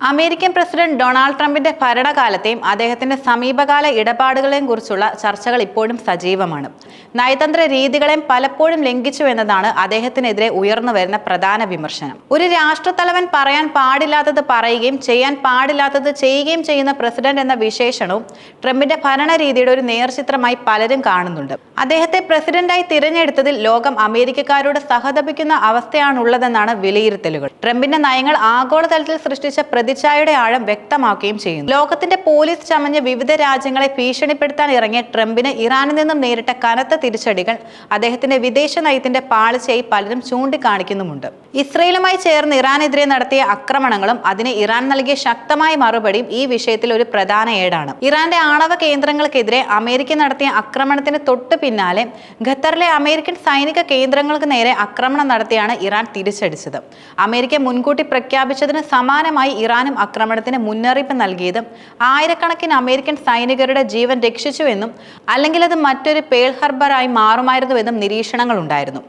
American president Donald ട്രംപിന്റെ ഭരണകാലത്തെയും അദ്ദേഹത്തിന്റെ സമീപകാല ഇടപാടുകളെയും കുറിച്ചുള്ള ചർച്ചകൾ ഇപ്പോഴും സജീവമാണ്. നയതന്ത്ര രീതികളെയും പലപ്പോഴും ലംഘിച്ചു എന്നതാണ് അദ്ദേഹത്തിനെതിരെ ഉയർന്നു വരുന്ന പ്രധാന വിമർശനം. ഒരു രാഷ്ട്രത്തലവൻ പറയാൻ പാടില്ലാത്തത് പറയുകയും ചെയ്യാൻ പാടില്ലാത്തത് ചെയ്യുകയും ചെയ്യുന്ന പ്രസിഡന്റ് എന്ന വിശേഷണവും ട്രംപിന്റെ ഭരണരീതിയുടെ ഒരു നേർചിത്രമായി പലരും കാണുന്നുണ്ട്. അദ്ദേഹത്തെ പ്രസിഡന്റായി തിരഞ്ഞെടുത്തതിൽ ലോകം അമേരിക്കക്കാരോട് സഹതപിക്കുന്ന അവസ്ഥയാണുള്ളതെന്നാണ് വിലയിരുത്തലുകൾ. ട്രംപിന്റെ നയങ്ങൾ ആഗോളതലത്തിൽ സൃഷ്ടിച്ച പ്രതിച്ഛായയുടെ ആഴം വ്യക്തമാക്കുകയും ചെയ്യുന്നു. ലോകത്തിന്റെ പോലീസ് ചമഞ്ഞ് വിവിധ രാജ്യങ്ങളെ ഭീഷണിപ്പെടുത്താൻ ഇറങ്ങിയ ട്രംപിന് ഇറാനിൽ നിന്നും നേരിട്ട കനത്ത തിരിച്ചടികൾ അദ്ദേഹത്തിന്റെ വിദേശ നയത്തിന്റെ പാളിച്ചയായി പലരും ചൂണ്ടിക്കാണിക്കുന്നുമുണ്ട്. ഇസ്രയേലുമായി ചേർന്ന് ഇറാനെതിരെ നടത്തിയ ആക്രമണങ്ങളും അതിന് ഇറാൻ നൽകിയ ശക്തമായ മറുപടിയും ഈ വിഷയത്തിൽ ഒരു പ്രധാന ഏടാണ്. ഇറാന്റെ ആണവ കേന്ദ്രങ്ങൾക്കെതിരെ അമേരിക്ക നടത്തിയ ആക്രമണത്തിന് തൊട്ടു പിന്നാലെ ഖത്തറിലെ അമേരിക്കൻ സൈനിക കേന്ദ്രങ്ങൾക്ക് നേരെ ആക്രമണം നടത്തിയാണ് ഇറാൻ തിരിച്ചടിച്ചത്. അമേരിക്ക മുൻകൂട്ടി പ്രഖ്യാപിച്ചതിന് സമാനമായി ഇറാനും ആക്രമണത്തിന് മുന്നറിയിപ്പ് നൽകിയതും ആയിരക്കണക്കിന് അമേരിക്കൻ സൈനികരുടെ ജീവൻ രക്ഷിച്ചുവെന്നും അല്ലെങ്കിൽ അത് മറ്റൊരു പേൾ ഹാർബറായി മാറുമായിരുന്നുവെന്നും നിരീക്ഷണങ്ങൾ ഉണ്ടായിരുന്നു.